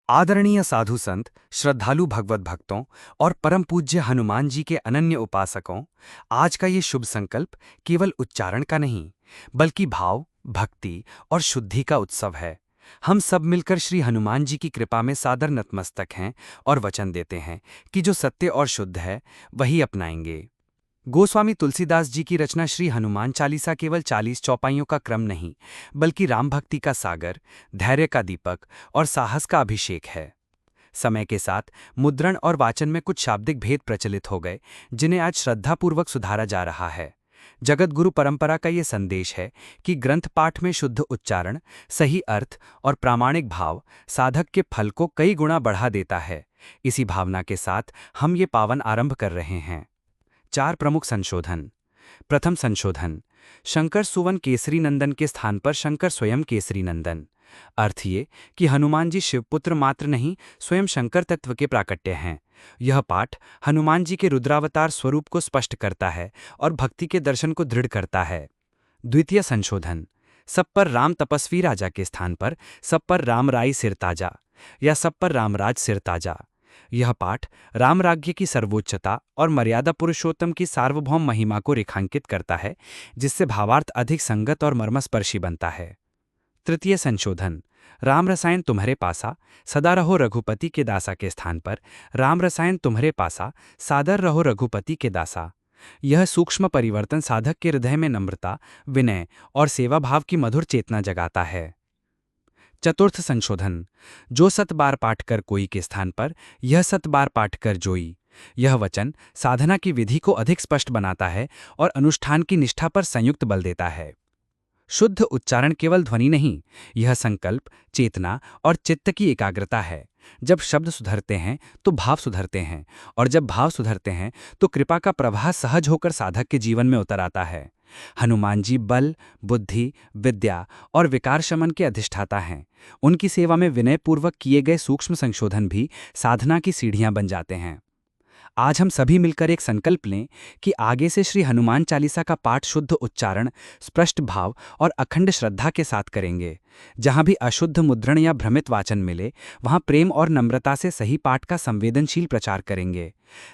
आदरणीय साधु संत, श्रद्धालु भगवत भक्तों और परम पूज्य हनुमान जी के अनन्य उपासकों, आज का ये शुभ संकल्प केवल उच्चारण का नहीं, बल्कि भाव, भक्ति और शुद्धि का उत्सव है। हम सब मिलकर श्री हनुमान जी की कृपा में सादर नतमस्तक हैं और वचन देते हैं कि जो सत्य और शुद्ध है वही अपनाएंगे। गोस्वामी तुलसीदास जी की रचना श्री हनुमान चालीसा केवल 40 चौपाइयों का क्रम नहीं, बल्कि राम भक्ति का सागर, धैर्य का दीपक और साहस का अभिषेक है। समय के साथ मुद्रण और वाचन में कुछ शाब्दिक भेद प्रचलित हो गए, जिन्हें आज श्रद्धापूर्वक सुधारा जा रहा है। जगत गुरु परंपरा का ये संदेश है कि ग्रंथ पाठ में शुद्ध उच्चारण, सही अर्थ और प्रामाणिक भाव साधक के फल को कई गुणा बढ़ा देता है। इसी भावना के साथ हम ये पावन आरंभ कर रहे हैं। 4 प्रमुख संशोधन। प्रथम संशोधन, शंकर सुवन केसरी नंदन के स्थान पर शंकर स्वयं केसरी नंदन। अर्थ ये कि हनुमान जी शिवपुत्र मात्र नहीं, स्वयं शंकर तत्व के प्राकट्य हैं। यह पाठ हनुमान जी के रुद्रावतार स्वरूप को स्पष्ट करता है और भक्ति के दर्शन को दृढ़ करता है। द्वितीय संशोधन, सब पर राम तपस्वी राजा के स्थान पर सब पर राम राई सिरताजा या सब पर रामराज सिरताजा। यह पाठ राम राज्य की सर्वोच्चता और मर्यादा पुरुषोत्तम की सार्वभौम महिमा को रेखांकित करता है, जिससे भावार्थ अधिक संगत और मर्मस्पर्शी बनता है। तृतीय संशोधन, राम रसायन तुम्हारे पासा सदा रहो रघुपति के दासा के स्थान पर राम रसायन तुम्हारे पासा सादर रहो रघुपति के दासा। यह सूक्ष्म परिवर्तन साधक के हृदय में नम्रता, विनय और सेवा भाव की मधुर चेतना जगाता है। चतुर्थ संशोधन, जो 7 बार पाठ कर कोई के स्थान पर यह 7 बार पाठ कर जोई। यह वचन साधना की विधि को अधिक स्पष्ट बनाता है और अनुष्ठान की निष्ठा पर संयुक्त बल देता है। शुद्ध उच्चारण केवल ध्वनि नहीं, यह संकल्प, चेतना और चित्त की एकाग्रता है। जब शब्द सुधरते हैं तो भाव सुधरते हैं, और जब भाव सुधरते हैं तो कृपा का प्रवाह सहज होकर साधक के जीवन में उतर आता है। हनुमान जी बल, बुद्धि, विद्या और विकार शमन के अधिष्ठाता हैं। उनकी सेवा में विनयपूर्वक किए गए सूक्ष्म संशोधन भी साधना की सीढ़ियां बन जाते हैं। आज हम सभी मिलकर एक संकल्प लें कि आगे से श्री हनुमान चालीसा का पाठ शुद्ध उच्चारण, स्पष्ट भाव और अखंड श्रद्धा के साथ करेंगे। जहां भी अशुद्ध मुद्रण या भ्रमित वाचन मिले, वहां प्रेम और नम्रता से सही पाठ का संवेदनशील प्रचार करेंगे।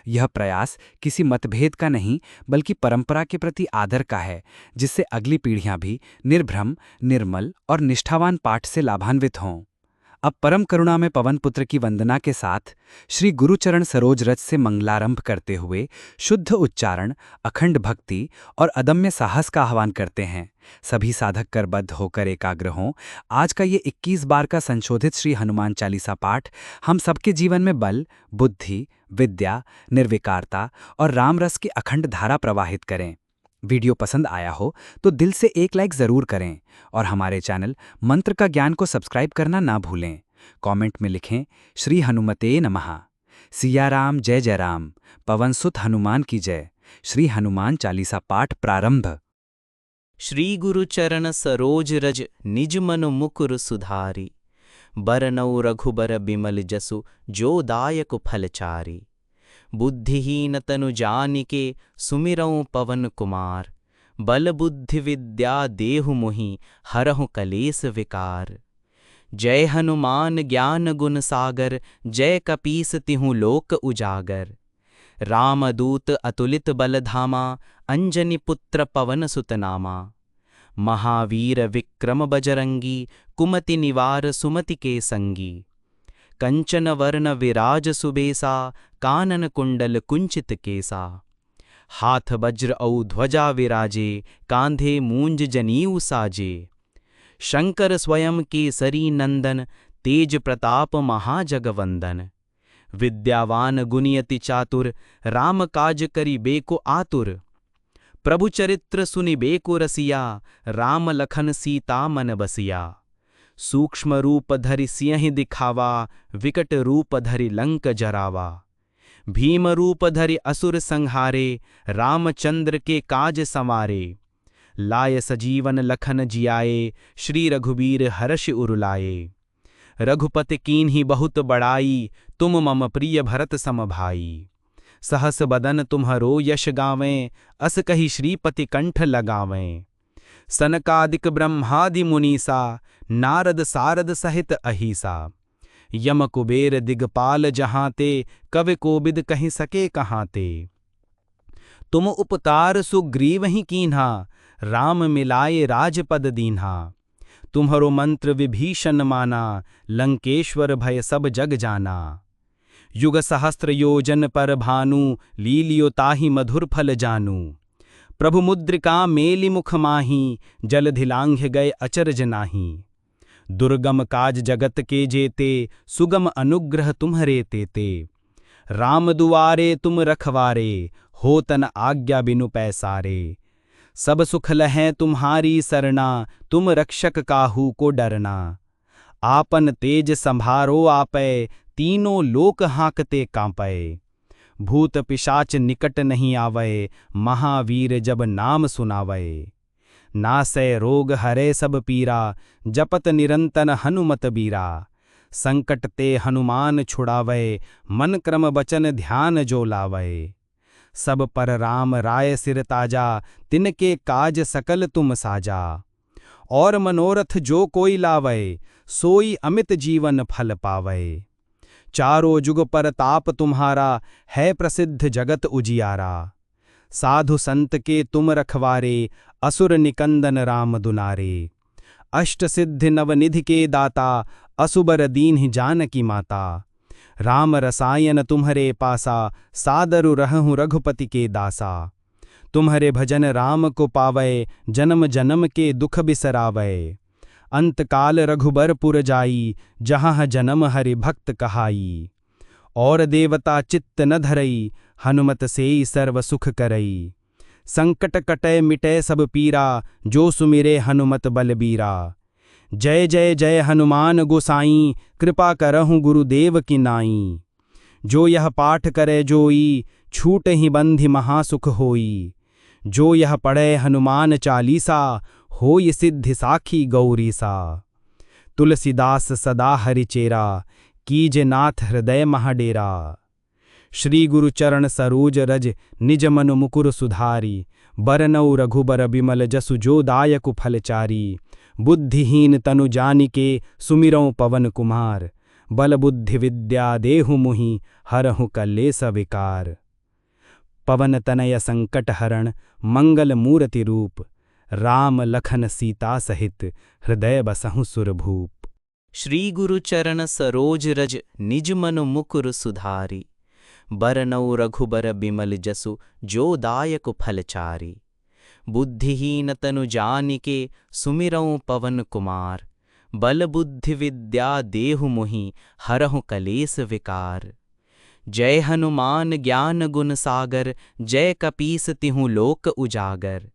यह प्रयास किसी मतभेद का नहीं, बल्कि परंपरा के प्रति आदर का है, जिससे अगली पीढ़ियां भी निर्भ्रम, निर्मल और निष्ठावान पाठ से लाभान्वित हों। अब परम करुणा में पवन पुत्र की वंदना के साथ श्री गुरुचरण सरोज रज से मंगलारंभ करते हुए शुद्ध उच्चारण, अखंड भक्ति और अदम्य साहस का आह्वान करते हैं। सभी साधक करबद्ध होकर एकाग्र हों। आज का ये 21 बार का संशोधित श्री हनुमान चालीसा पाठ हम सबके जीवन में बल, बुद्धि, विद्या, निर्विकारता और राम रस की अखंड धारा प्रवाहित करें। वीडियो पसंद आया हो तो दिल से एक लाइक जरूर करें और हमारे चैनल मंत्र का ज्ञान को सब्सक्राइब करना ना भूलें। कमेंट में लिखें श्री हनुमते नमः। सिया राम जय जय राम, पवन सुत हनुमान की जय। श्री हनुमान चालीसा पाठ प्रारंभ। श्री गुरु चरण सरोज रज निज मनु मुकुर सुधारी, बरनऊ रघुबर बिमल जसु जो दायक फलचारी। बुद्धिहीन तनु जानिके सुमिरऊं पवन कुमार, बल बुद्धि विद्या देहु मोहि हरहु कलेस विकार। जय हनुमान ज्ञान गुण सागर, जय कपीस तिहु लोक उजागर। रामदूत अतुलित बल धामा, अंजनी पुत्र पवन सुत नामा। महावीर विक्रम बजरंगी, कुमति निवार सुमति के संगी। कंचन वर्ण विराज सुबेसा, कानन कुंडल कुंचित केसा। हाथ वज्र औ ध्वजा विराजे, कांधे मूंज जनेऊ साजे। शंकर स्वयं केसरी नंदन, तेज प्रताप महाजगवंदन। विद्यावान गुनियति चातुर, राम काज करि बेको आतुर। प्रभु चरित्र सुनि बेको रसिया, राम लखन सीता मन बसिया। सूक्ष्म रूप धरि सियहि दिखावा, विकट रूप धरि लंक जरावा। भीम रूप धरि असुर संहारे, रामचंद्र के काज संवारे। लाय सजीवन लखन जियाए, श्री रघुबीर हर्ष उर लाए। रघुपति कीन्ही बहुत बड़ाई, तुम मम प्रिय भरत सम भाई। सहस बदन तुम्हरो यश गावें, अस कहि श्रीपति कंठ लगावें। सनकादिक ब्रह्मादि मुनीसा, नारद सारद सहित अहिसा। यम कुबेर दिगपाल जहाँ ते, कवि कोबिद कहीं सके कहाँ ते। तुम उपतार सुग्रीव ही कीन्हा, राम मिलाए राजपद दीन्हा। तुम्हरो मंत्र विभीषण माना, लंकेश्वर भय सब जग जाना। युग सहस्त्र योजन पर भानु, लीलियो ताहि मधुर फल जानू। प्रभु मुद्रिका मेलि मुख माही, जलधि लांघ्य गए अचरज नाही। दुर्गम काज जगत के जेते, सुगम अनुग्रह तुम्हरे तेते। राम दुआरे तुम रखवारे, होतन आज्ञा बिनु पैसारे। सब सुख लहै तुम्हारी सरना, तुम रक्षक काहू को डरना। आपन तेज संभारो आपै, तीनों लोक हाँकते कांपै। भूत पिशाच निकट नहीं आवै, महावीर जब नाम सुनावै। नासै रोग हरै सब पीरा, जपत निरंतर हनुमत बीरा। संकट ते हनुमान छुड़ावै, मन क्रम बचन ध्यान जो लावै। सब पर राम राय सिर ताजा, तिनके काज सकल तुम साजा। और मनोरथ जो कोई लावै, सोई अमित जीवन फल पावै। चारों जुग पर ताप तुम्हारा, है प्रसिद्ध जगत उजियारा। साधु संत के तुम रखवारे, असुर निकंदन राम दुलारे। अष्ट सिद्धि नवनिधि के दाता, असुबर दीन्हि जानकी माता। राम रसायन तुम्हरे पासा, सादरु रहूं रघुपति के दासा। तुम्हरे भजन राम को पावै, जन्म जन्म के दुख बिसरावै। अंतकाल रघुबरपुर जाई, जहाँ जन्म हरि भक्त कहाई। और देवता चित्त न धरई, हनुमत सेई सर्व सुख करई। संकट कटै मिटै सब पीरा, जो सुमिरे हनुमत बलबीरा। जय जय जय हनुमान गोसाई, कृपा करहु गुरुदेव की नाई। जो यह पाठ करे जोई, छूट ही बंधि महासुख होई। जो यह पढ़े हनुमान चालीसा, होय सिद्धि साखी गौरीसा। तुलसीदास सदा हरिचेरा, कीजे नाथ हृदय महाडेरा। श्री गुरु चरण सरोज रज, निज मनु मुकुर सुधारी। बरनऊ रघुबर बिमल जसु, जो दायक फलचारी। बुद्धिहीन तनु जानिके, सुमिरौं पवन कुमार। बल बुद्धि विद्या देहु मुहि, हरहु कलेस विकार। पवन तनय संकट हरण, मंगल मूर्ति रूप। राम लखन सीता सहित, हृदय बसहु सुरभूप। श्री गुरु चरण सरोज रज, निज मनु मुकुर सुधारी। बरनऊ रघुबर बिमल जसु, जो दायक फलचारी। बुद्धिहीन तनु जानिके, सुमिरौं पवन कुमार। बल बुद्धि विद्या देहु मुहि, हरहु कलेस विकार। जय हनुमान ज्ञान गुण सागर, जय कपीस तिहु लोक उजागर।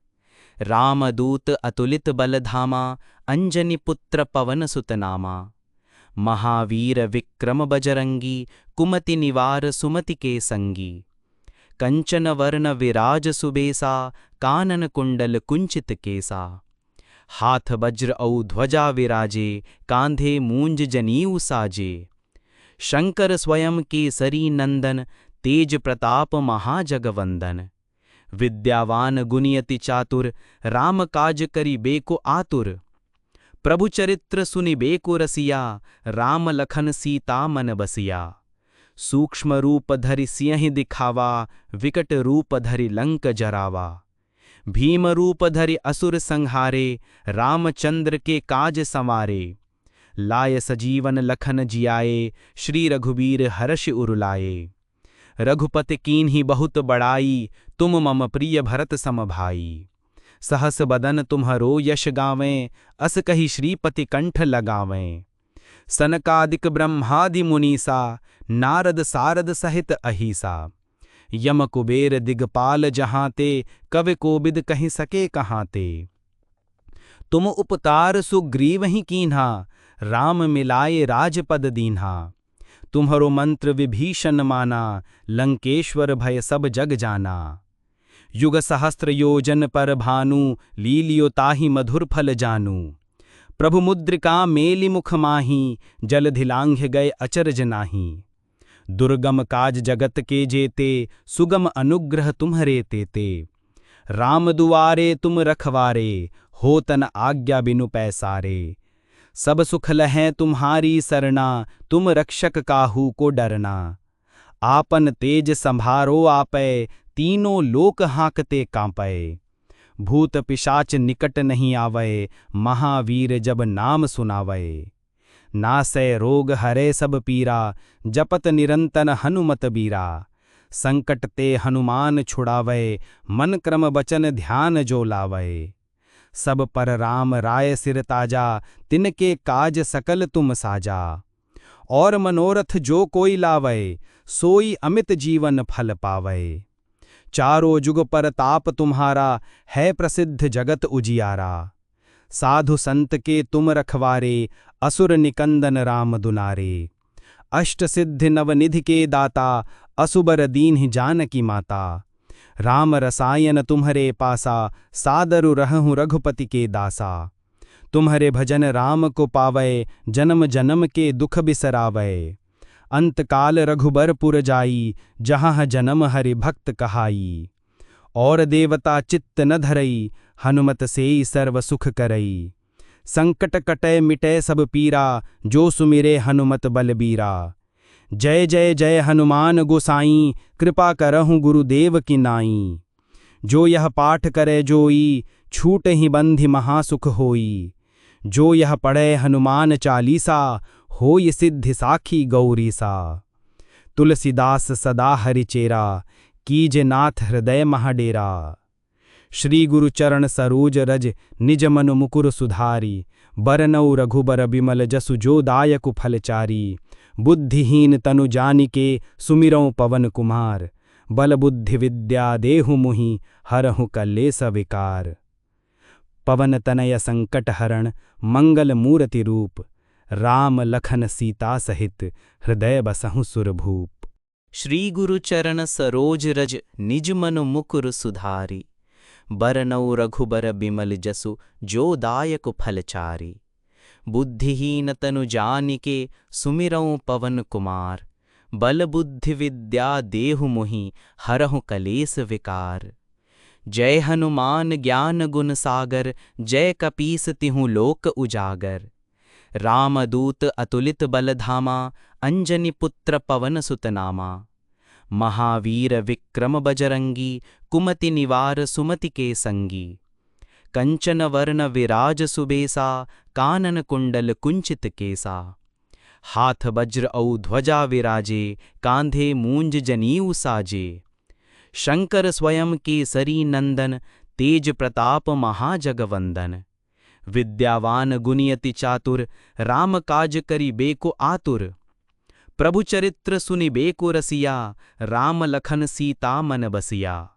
रामदूत अतुलित बल धामा, अंजनी पुत्र पवन सुत नामा। महावीर विक्रम बजरंगी, कुमति निवार सुमति के संगी। कंचन वर्ण विराज सुबेसा, कानन कुंडल कुंचित केसा। हाथ वज्र औ ध्वजा विराजे, कांधे मूंज जनेऊ साजे। शंकर स्वयं केसरी नंदन, तेज प्रताप महाजगवंदन। विद्यावान गुनियति चातुर, राम काज करिबेको आतुर। प्रभु चरित्र सुनिबेको रसिया, राम लखन सीता मन बसिया। सूक्ष्म रूप धरि सियहि दिखावा, विकट रूप धरि लंक जरावा। भीम रूप धरि असुर संहारे, रामचंद्र के काज संवारे। लाय सजीवन लखन जियाए, श्री रघुबीर हर्षि उर लाए। रघुपति कीन्ही बहुत बड़ाई, तुम मम प्रिय भरत सम भाई। सहस बदन तुम्हरो यश गावें, अस कही श्रीपति कंठ लगावें। सनकादिक ब्रह्मादि मुनीसा, नारद सारद सहित अहीसा। यम कुबेर दिगपाल जहाँ ते, कवि कोबिद कहीं सके कहाँ ते। तुम उपतार सुग्रीव ही कीन्हा, राम मिलाए राजपद दीन्हा। तुम्हरो मंत्र विभीषण माना, लंकेश्वर भय सब जग जाना। युग सहस्त्र योजन पर भानु, लीलियो ताहि मधुर फल जानू। प्रभु मुद्रिका मेलि मुख माही, जलधि लांघ्य गए अचरज नाही। दुर्गम काज जगत के जेते, सुगम अनुग्रह तुम्हरे तेते। राम दुआरे तुम रखवारे, होतन आज्ञा बिनु पैसारे। सब सुख लहैं तुम्हारी सरना, तुम रक्षक काहू को डरना। आपन तेज संभारो आपै, तीनों लोक हाँकते कांपै। भूत पिशाच निकट नहीं आवै, महावीर जब नाम सुनावै। नासै रोग हरै सब पीरा, जपत निरंतन हनुमत बीरा। संकट ते हनुमान छुड़ावै, मन क्रम बचन ध्यान जो लावै। सब पर राम राय सिर ताजा, तिनके काज सकल तुम साजा। और मनोरथ जो कोई लावै, सोई अमित जीवन फल पावै। चारों जुग पर ताप तुम्हारा, है प्रसिद्ध जगत उजियारा। साधु संत के तुम रखवारे, असुर निकंदन राम दुलारे। अष्ट सिद्धि नवनिधि के दाता, असुबर दीन्हि जानकी माता। राम रसायन तुम्हरे पासा, सादरु रहूं रघुपति के दासा। तुम्हरे भजन राम को पावै, जन्म जन्म के दुख बिसरावै। अंतकाल रघुबर पुर जाई, जहाँ जन्म हरि भक्त कहाई। और देवता चित्त न धरई, हनुमत सेई सर्व सुख करई। संकट कटै मिटै सब पीरा, जो सुमिरे हनुमत बलबीरा। जय जय जय हनुमान गोसाई, कृपा करहु गुरुदेव की नाई। जो यह पाठ करे जोई, छूट ही बंधि महासुख होई। जो यह पढ़े हनुमान चालीसा, होय सिद्धि साखी गौरीसा। तुलसीदास सदा हरिचेरा, कीजे नाथ हृदय महाडेरा। श्री गुरु चरण सरोज रज, निज मनु मुकुर सुधारी। बरनउँ रघुबर बिमल जसु, जो दायकु फलचारी। बुद्धिहीन तनु जानिके, सुमिरौं पवन कुमार। बल बुद्धि विद्या देहु मुहि, हरहु कलेस विकार। पवन तनय संकट हरण, मंगल मूर्ति रूप। राम लखन सीता सहित, हृदय बसहु सुरभूप। श्री गुरु चरण सरोज रज, निज मनु मुकुर सुधारी। बरनउँ रघुबर बिमल जसु, जो दायकु फलचारी। बुद्धिहीन तनु जानिके, सुमिरौं पवन कुमार। बल बुद्धि विद्या देहु मोहि, हरहु कलेस विकार। जय हनुमान ज्ञान गुण सागर, जय कपीस तिहु लोक उजागर। रामदूत अतुलित बल धामा, अंजनी पुत्र पवन सुत नामा। महावीर विक्रम बजरंगी, कुमति निवार सुमति के संगी। कंचन वर्ण विराज सुबेसा, कानन कुंडल कुंचित केसा। हाथ वज्र औ ध्वजा विराजे, कांधे मूंज जनेऊ साजे। शंकर स्वयं केसरी नंदन, तेज प्रताप महाजगवंदन। विद्यावान गुनियति चातुर, राम काज करिबेको आतुर। प्रभु चरित्र सुनिबेको रसिया, राम लखन सीता मन बसिया।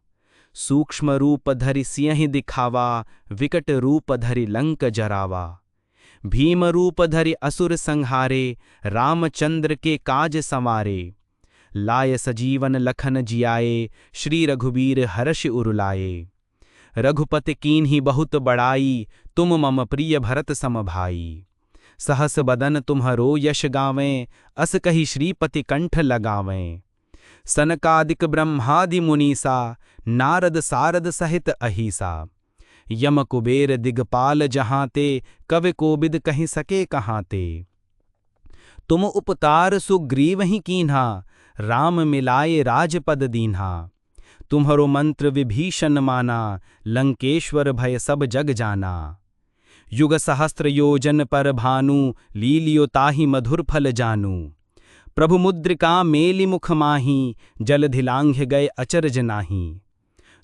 सूक्ष्म रूप धरि सियहि दिखावा, विकट रूप धरि लंक जरावा। भीम रूप धरि असुर संहारे, रामचंद्र के काज संवारे। लाय सजीवन लखन जियाए, श्री रघुबीर हर्ष उर लाए। रघुपति कीन्ही बहुत बड़ाई, तुम मम प्रिय भरत सम भाई। सहस बदन तुम्हरो यश गावें, अस कहि श्रीपति कंठ लगावें। सनकादिक ब्रह्मादि मुनीसा, नारद सारद सहित अहीसा। यम कुबेर दिगपाल जहाँ ते, कवि कोबिद कहि सके कहाँ ते। तुम उपकार सुग्रीवहि कीन्हा, राम मिलाए राजपद दीन्हा। तुम्हरो मंत्र विभीषण माना, लंकेश्वर भय सब जग जाना। युग सहस्त्र योजन पर भानु, लीलियो ताहि मधुर फल जानू। प्रभु मुद्रिका मेलि मुख माही, जलधि लांघ्य गए अचरज नाही।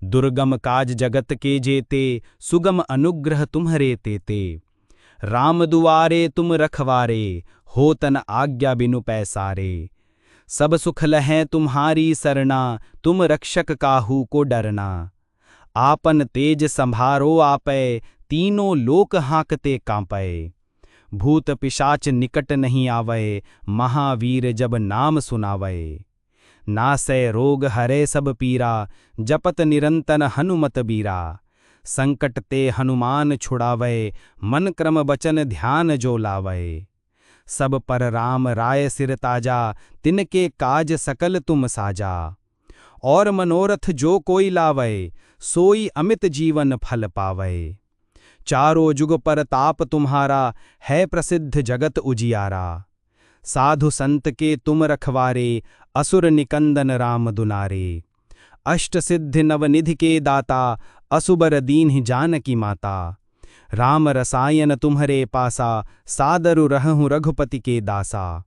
दुर्गम काज जगत के जेते, सुगम अनुग्रह तुम्हरे तेते। राम दुआरे तुम रखवारे, होतन आज्ञा बिनु पैसारे। सब सुख लहैं तुम्हारी सरना, तुम रक्षक काहू को डरना। आपन तेज संभारो आपै, तीनों लोक हाँकते कांपै। भूत पिशाच निकट नहीं आवै, महावीर जब नाम सुनावै। नासै रोग हरै सब पीरा, जपत निरंतन हनुमत बीरा। संकट ते हनुमान छुड़ावै, मन क्रम बचन ध्यान जो लावै। सब पर राम राय सिर ताजा, तिनके काज सकल तुम साजा। और मनोरथ जो कोई लावै, सोई अमित जीवन फल पावै। चारों जुग पर ताप तुम्हारा, है प्रसिद्ध जगत उजियारा। साधु संत के तुम रखवारे, असुर निकंदन राम दुलारे। अष्ट सिद्धि नवनिधि के दाता, असुबर दीन्हि जानकी माता। राम रसायन तुम्हरे पासा, सादरु रहूं रघुपति के दासा।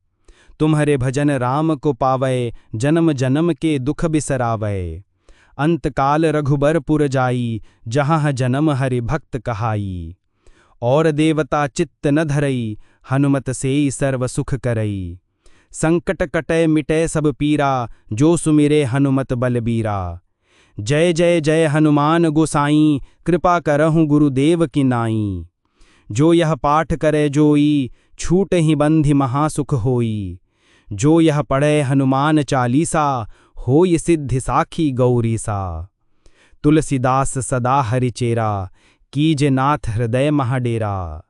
तुम्हरे भजन राम को पावै, जन्म जन्म के दुख बिसरावै। अंतकाल रघुबर पुर जाई, जहाँ जन्म हरि भक्त कहाई। और देवता चित्त न धरई, हनुमत सेई सर्व सुख करई। संकट कटै मिटै सब पीरा, जो सुमिरे हनुमत बलबीरा। जय जय जय हनुमान गोसाई, कृपा करहु गुरुदेव की नाई। जो यह पाठ करे जोई, छूट ही बंधि महासुख होई। जो यह पढ़े हनुमान चालीसा, होय सिद्धि साखी गौरीसा। तुलसीदास सदा हरिचेरा, कीजे नाथ हृदय महाडेरा।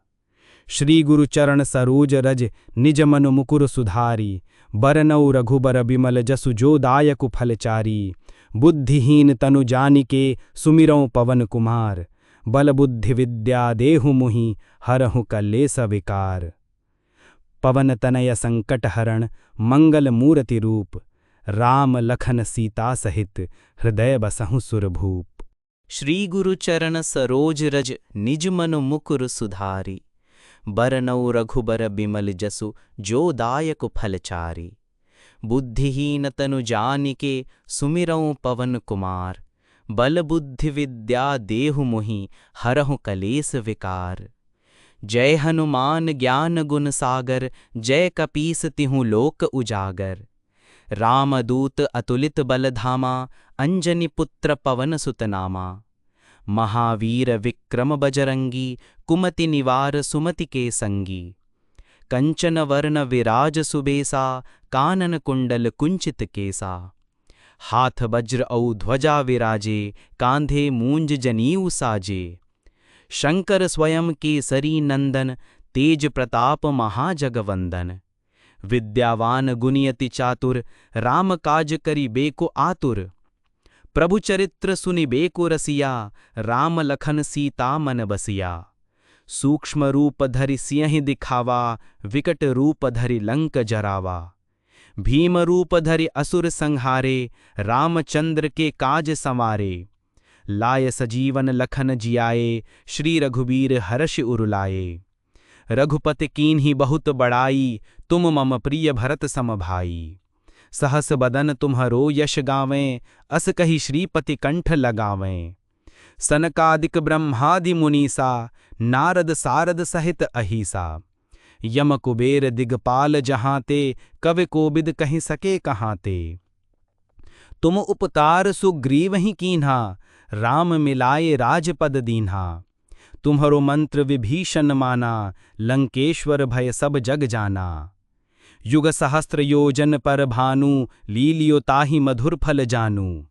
श्री गुरु चरण सरोज रज, निज मनु मुकुर सुधारी। बरनऊ रघुबर बिमल जसु, जो दायकु फलचारी। बुद्धिहीन तनु जानिके, सुमिरौं पवन कुमार। बल बुद्धि विद्या देहु मुहि, हरहु कलेस विकार। पवन तनय संकट हरण, मंगल मूर्ति रूप। राम लखन सीता सहित, हृदय बसहु सुरभूप। श्री गुरु चरण सरोज रज, निज मनु मुकुर सुधारी। बरनऊ रघुबर बिमल जसु, जो दायकु फलचारी। बुद्धिहीन तनु जानिके, सुमिरौं पवन कुमार। बल बुद्धि विद्या देहु मुहि, हरहु कलेस विकार। जय हनुमान ज्ञान गुण सागर, जय कपीस तिहु लोक उजागर। रामदूत अतुलित बल धामा, अंजनी पुत्र पवन सुत नामा। महावीर विक्रम बजरंगी, कुमति निवार सुमति के संगी। कंचन वर्ण विराज सुबेसा, कानन कुंडल कुंचित केसा। हाथ वज्र औ ध्वजा विराजे, कांधे मूंज जनेऊ साजे। शंकर स्वयं केसरी नंदन, तेज प्रताप महाजगवंदन। विद्यावान गुनियति चातुर, राम काज करि बेको आतुर। प्रभु चरित्र सुनि बेको रसिया, राम लखन सीता मन बसिया। सूक्ष्म रूप धरि सियहि दिखावा, विकट रूप धरि लंक जरावा। भीम रूप धरि असुर संहारे, रामचंद्र के काज संवारे। लाय सजीवन लखन जियाए, श्री रघुबीर हर्ष उर लाए। रघुपति कीन्ही बहुत बड़ाई, तुम मम प्रिय भरत सम भाई। सहस बदन तुम्हरो यश गावें, अस कहि श्रीपति कंठ लगावें। सनकादिक ब्रह्मादि मुनीसा, नारद सारद सहित अहीसा। यम कुबेर दिगपाल जहांते, कवि कोबिद कहि सके कहांते। तुम उपतार सुग्रीवहि कीन्हा, राम मिलाए राजपद दीन्हा। तुम्हरो मंत्र विभीषण माना, लंकेश्वर भय सब जग जाना। युग सहस्त्र योजन पर भानु, लीलियो ताहि मधुर फल जानू।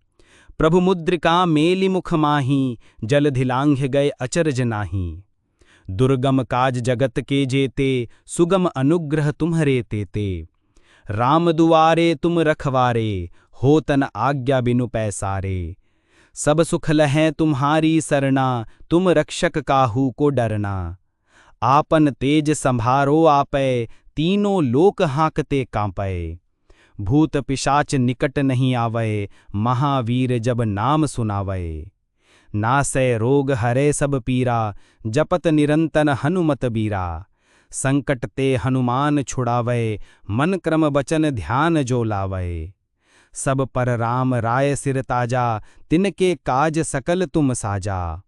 प्रभु मुद्रिका मेलि मुख माही, जलधि लांघ्य गए अचरज नाही। दुर्गम काज जगत के जेते, सुगम अनुग्रह तुम्हरे तेते। राम दुआरे तुम रखवारे, होतन आज्ञा बिनु पैसारे। सब सुख लहै तुम्हारी सरना, तुम रक्षक काहू को डरना। आपन तेज संभारो आपै, तीनों लोक हाँकते कांपै। भूत पिशाच निकट नहीं आवै, महावीर जब नाम सुनावै। नासै रोग हरै सब पीरा, जपत निरंतन हनुमत बीरा। संकट ते हनुमान छुड़ावै, मन क्रम बचन ध्यान जो लावै। सब पर राम राय सिर ताजा, तिनके काज सकल तुम साजा।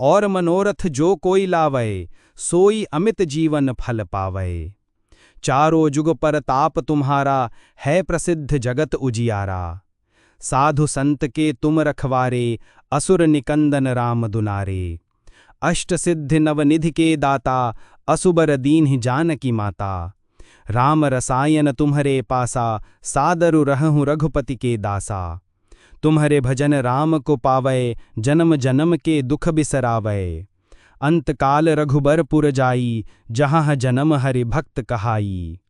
और मनोरथ जो कोई लावै, सोई अमित जीवन फल पावै। चारों जुग पर ताप तुम्हारा, है प्रसिद्ध जगत उजियारा। साधु संत के तुम रखवारे, असुर निकंदन राम दुलारे। अष्ट सिद्धि नवनिधि के दाता, असुबर दीन्हि जानकी माता। राम रसायन तुम्हरे पासा, सादरु रहूं रघुपति के दासा। तुम्हरे भजन राम को पावै, जन्म जन्म के दुख बिसरावै। अंतकाल रघुबर पुर जाई, जहाँ जन्म हरि भक्त कहाई।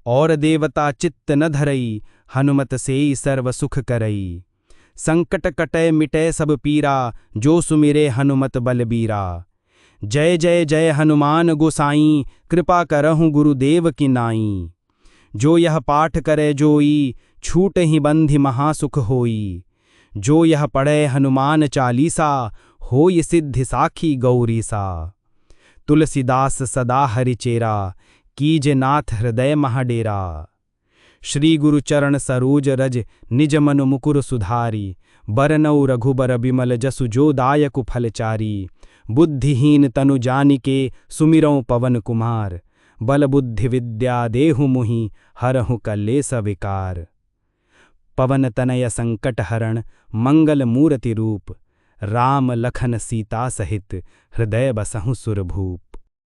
और देवता चित्त न धरई, हनुमत सेई सर्व सुख करई। संकट कटै मिटै सब पीरा, जो सुमिरे हनुमत बलबीरा। जय जय जय हनुमान गोसाई, कृपा करहु गुरुदेव की नाई। जो यह पाठ करे जोई, छूट ही बंधि महासुख होई। जो यह पढ़े हनुमान चालीसा, होय सिद्धि साखी गौरीसा। तुलसीदास सदा हरिचेरा, कीजे नाथ हृदय महाडेरा। श्री गुरु चरण सरोज रज, निज मनु मुकुर सुधारी। बरनऊ रघुबर बिमल जसु, जो दायक फलचारी। बुद्धिहीन तनु जानिके, सुमिरौं पवन कुमार। बल बुद्धि विद्या देहु मुहि, हरहु कलेस विकार। पवन तनय संकट हरण, मंगल मूर्ति रूप। राम लखन सीता सहित, हृदय बसहु सुरभूप।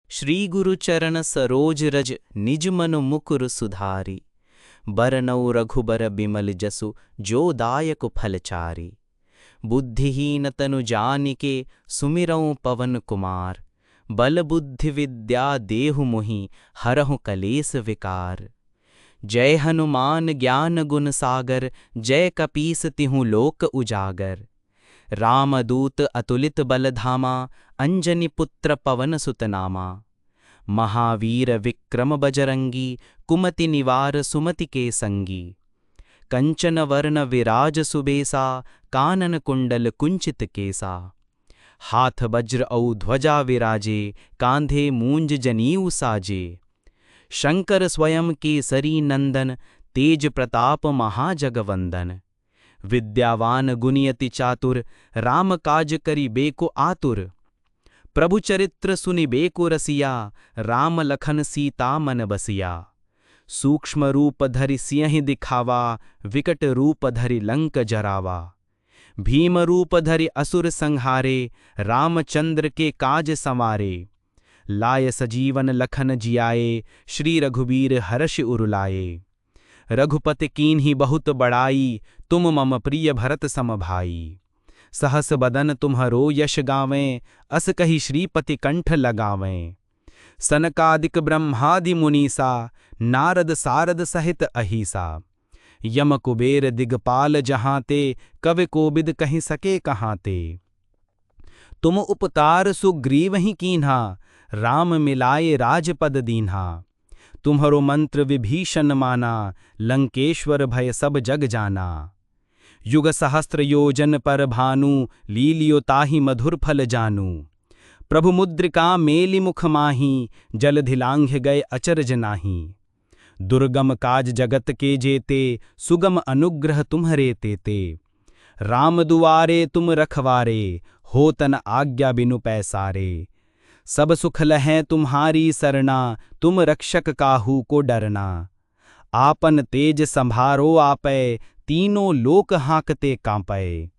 श्री गुरु चरण सरोज रज, निज मनु मुकुर सुधारी। बरनऊ रघुबर बिमल जसु, जो दायक फलचारी। बुद्धिहीन तनु जानिके, सुमिरौं पवन कुमार। बल बुद्धि विद्या देहु मुहि, हरहु कलेस विकार। जय हनुमान ज्ञान गुण सागर, जय कपीस तिहु लोक उजागर। रामदूत अतुलित बल धामा, अंजनी पुत्र पवन सुत नामा। महावीर विक्रम बजरंगी, कुमति निवार सुमति के संगी। कंचन वर्ण विराज सुबेसा, कानन कुंडल कुंचित केसा। हाथ वज्र औ ध्वजा विराजे, कांधे मूंज जनेऊ साजे। शंकर स्वयं केसरी नंदन, तेज प्रताप महाजगवंदन। विद्यावान गुनियति चातुर, राम काज करि बेको आतुर। प्रभु चरित्र सुनि बेको रसिया, राम लखन सीता मन बसिया। सूक्ष्म रूप धरि सियहि दिखावा, विकट रूप धरि लंक जरावा। भीम रूप धरि असुर संहारे, रामचंद्र के काज संवारे। लाय सजीवन लखन जियाए, श्री रघुबीर हर्ष उर लाए। रघुपति कीन्ही बहुत बड़ाई, तुम मम प्रिय भरत सम भाई। सहस बदन तुम्हरो यश गावें, अस कहि श्रीपति कंठ लगावें। सनकादिक ब्रह्मादि मुनीसा, नारद सारद सहित अहिसा। यम कुबेर दिगपाल जहाँ ते, कवि कोबिद कहि सके कहाँ ते। तुम उपकार सुग्रीवहि कीन्हा, राम मिलाए राजपद दीन्हा। तुम्हरो मंत्र विभीषण माना, लंकेश्वर भय सब जग जाना। युग सहस्त्र योजन पर भानु, लीलियो ताहि मधुर फल जानू। प्रभु मुद्रिका मेलि मुख माही, जलधि लांघ्य गए अचरज नाही। दुर्गम काज जगत के जेते, सुगम अनुग्रह तुम्हरे तेते। राम दुआरे तुम रखवारे, होतन आज्ञा बिनु पैसारे। सब सुख लहै तुम्हारी सरना, तुम रक्षक काहू को डरना। आपन तेज संभारो आपै, तीनों लोक हाँकते कांपै।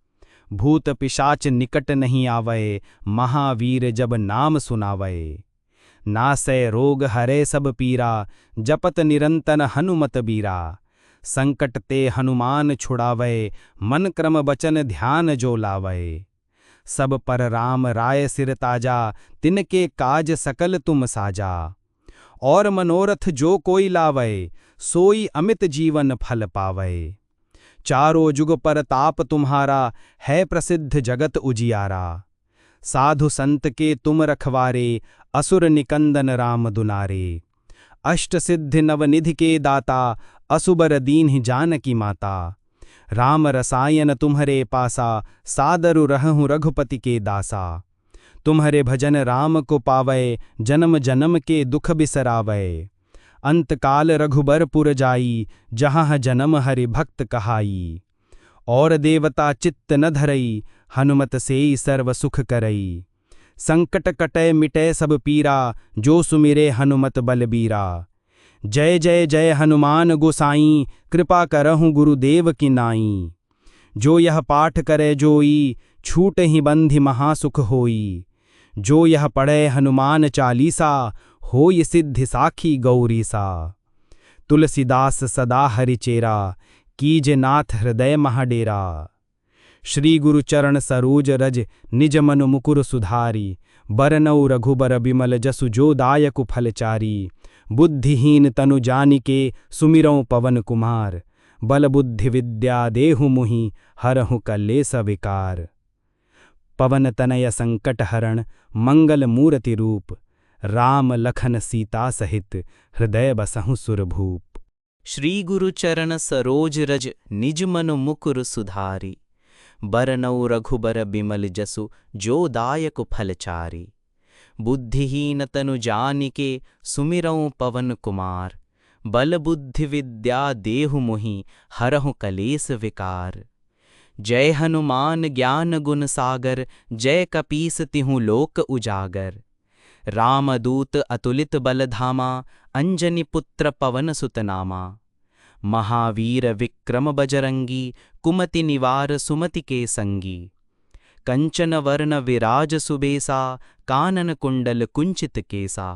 भूत पिशाच निकट नहीं आवै, महावीर जब नाम सुनावै। नासै रोग हरै सब पीरा, जपत निरंतर हनुमत बीरा। संकट ते हनुमान छुड़ावै, मन क्रम बचन ध्यान जो लावै। सब पर राम राय सिर ताजा, तिनके काज सकल तुम साजा। और मनोरथ जो कोई लावै, सोई अमित जीवन फल पावै। चारों जुग पर ताप तुम्हारा, है प्रसिद्ध जगत उजियारा। साधु संत के तुम रखवारे, असुर निकंदन राम दुलारे। अष्ट सिद्धि नवनिधि के दाता, असुबर दीन्हि जानकी माता। राम रसायन तुम्हरे पासा, सादरु रहूं रघुपति के दासा। तुम्हरे भजन राम को पावै, जन्म जन्म के दुख बिसरावै। अंतकाल रघुबर पुर जाई, जहाँ जन्म हरि भक्त कहाई। और देवता चित्त न धरई, हनुमत सेई सर्व सुख करई। संकट कटै मिटै सब पीरा, जो सुमिरे हनुमत बलबीरा। जय जय जय हनुमान गोसाई, कृपा करहु गुरुदेव की नाई। जो यह पाठ करे जोई, छूट ही बंधि महासुख होई। जो यह पढ़े हनुमान चालीसा, होय सिद्धि साखी गौरीसा। तुलसीदास सदा हरिचेरा, कीजे नाथ हृदय महाडेरा। श्री गुरु चरण सरोज रज, निज मनु मुकुर सुधारी। बरनऊ रघुबर बिमल जसु, जो दायक फलचारी। बुद्धिहीन तनु जानिके, सुमिरौं पवन कुमार। बल बुद्धि विद्या देहु मुहि, हरहु कलेस विकार। पवन तनय संकट हरण मंगल मूर्ति रूप। राम लखन सीता सहित हृदय बसहु सुरभूप। श्री गुरु चरण सरोज रज निज मनु मुकुर सुधारी। बरनउ रघुबर बिमल जसु जो दायक फलचारी। बुद्धिहीन तनु जानिके सुमिरऊं पवन कुमार। बल बुद्धि विद्या देहु मोहि हरहु कलेस विकार। जय हनुमान ज्ञान गुण सागर जय कपीस तिहु लोक उजागर। रामदूत अतुलित बल धामा अंजनी पुत्र पवन सुत नामा। महावीर विक्रम बजरंगी कुमति निवार सुमति के संगी। कंचन वर्ण विराज सुबेसा कानन कुंडल कुंचित केसा।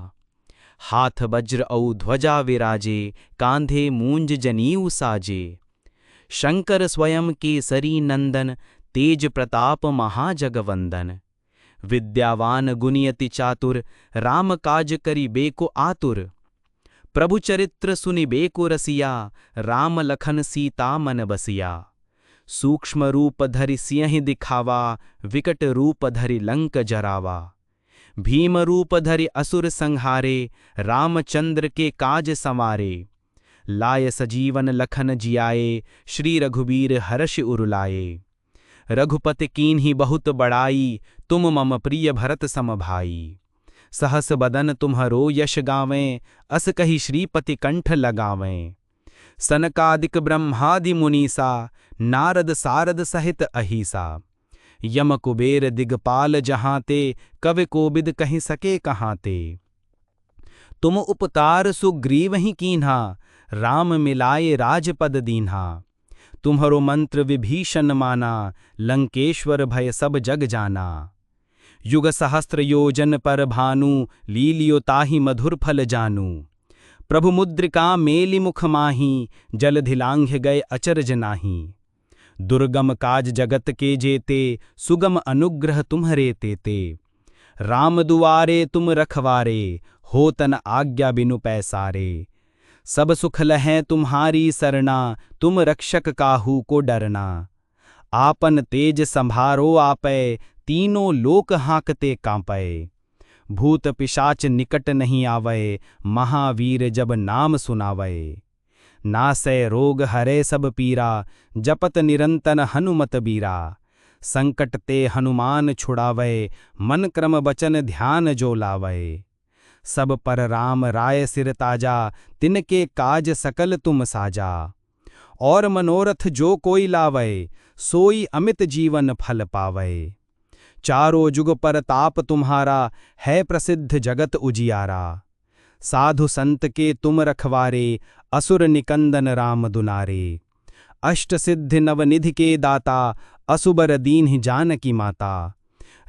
हाथ वज्र औ ध्वजा विराजे कांधे मूंज जनेऊ साजे। शंकर स्वयं केसरी नंदन तेज प्रताप महाजगवंदन। विद्यावान गुनियति चातुर राम काज करि बेको आतुर। प्रभु चरित्र सुनि बेको रसिया राम लखन सीता मन बसिया। सूक्ष्म रूप धरि सियहि दिखावा विकट रूप धरि लंक जरावा। भीम रूप धरि असुर संहारे रामचंद्र के काज संवारे। लाय सजीवन लखन जियाए श्री रघुबीर हर्ष उर लाए। रघुपति कीन्ही बहुत बड़ाई तुम मम प्रिय भरत सम भाई। सहस बदन तुम्हरो यश गावें अस कही श्रीपति कंठ लगावें। सनकादिक ब्रह्मादि मुनीसा नारद सारद सहित अहिसा। यम कुबेर दिगपाल जहांते कवि कोबिद कहीं सके कहांते। तुम उपतार सुग्रीव ही कीन्हा राम मिलाए राजपद दीन्हा। तुम्हरो मंत्र विभीषण माना लंकेश्वर भय सब जग जाना। युग सहस्त्र योजन पर भानु लीलियो ताहि मधुर फल जानू। प्रभु मुद्रिका मेलि मुख माही जलधि लांघ्य गए अचरज नाही। दुर्गम काज जगत के जेते सुगम अनुग्रह तुम्हरे तेते। राम दुआरे तुम रखवारे हो तन आज्ञा बिनु पैसारे। सब सुख लहैं तुम्हारी सरना तुम रक्षक काहू को डरना। आपन तेज संभारो आपै तीनों लोक हाँकते कांपै। भूत पिशाच निकट नहीं आवै महावीर जब नाम सुनावै। नासै रोग हरै सब पीरा जपत निरंतर हनुमत बीरा। संकट ते हनुमान छुड़ावै मन क्रम बचन ध्यान जो लावै। सब पर राम राय सिर ताजा तिनके काज सकल तुम साजा। और मनोरथ जो कोई लावै सोई अमित जीवन फल पावै। चारों जुग पर ताप तुम्हारा है प्रसिद्ध जगत उजियारा। साधु संत के तुम रखवारे असुर निकंदन राम दुलारे। अष्ट सिद्धि नवनिधि के दाता असुबर दीन्हि जानकी माता।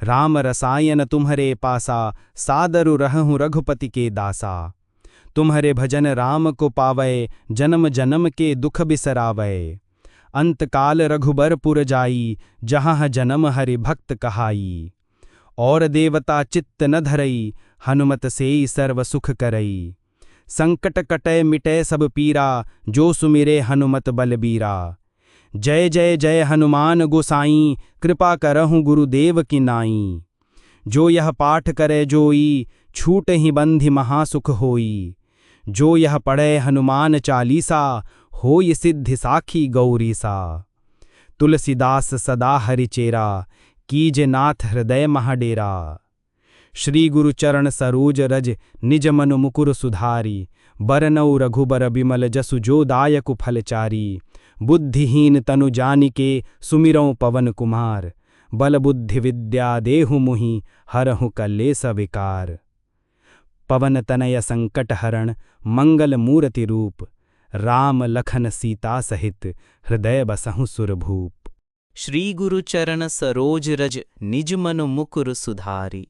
राम रसायन तुम्हरे पासा सादरु रहूं रघुपति के दासा। तुम्हरे भजन राम को पावै जन्म जन्म के दुख बिसरावै। अंतकाल रघुबर पुर जाई जहाँ जन्म हरि भक्त कहाई। और देवता चित्त न धरई हनुमत सेई सर्व सुख करई। संकट कटै मिटै सब पीरा जो सुमिरे हनुमत बलबीरा। जय जय जय हनुमान गोसाई कृपा करहु गुरुदेव की नाई। जो यह पाठ करे जोई छूट ही बंधि महासुख होई। जो यह पढ़े हनुमान चालीसा होय सिद्धि साखी गौरीसा। तुलसीदास सदा हरिचेरा कीजे नाथ हृदय महाडेरा। श्री गुरु चरण सरोज रज निज मनु मुकुर सुधारी। बरनउ रघुबर बिमल जसु जो दायक फलचारी। बुद्धिहीन तनु जानिके सुमिरऊं पवन कुमार। बल बुद्धि विद्या देहु मुहि हरहु कलेस विकार। पवन तनय संकट हरण मंगल मूर्ति रूप। राम लखन सीता सहित हृदय बसहु सुरभूप। श्री गुरु चरण सरोज रज निज मनु मुकुर सुधारी।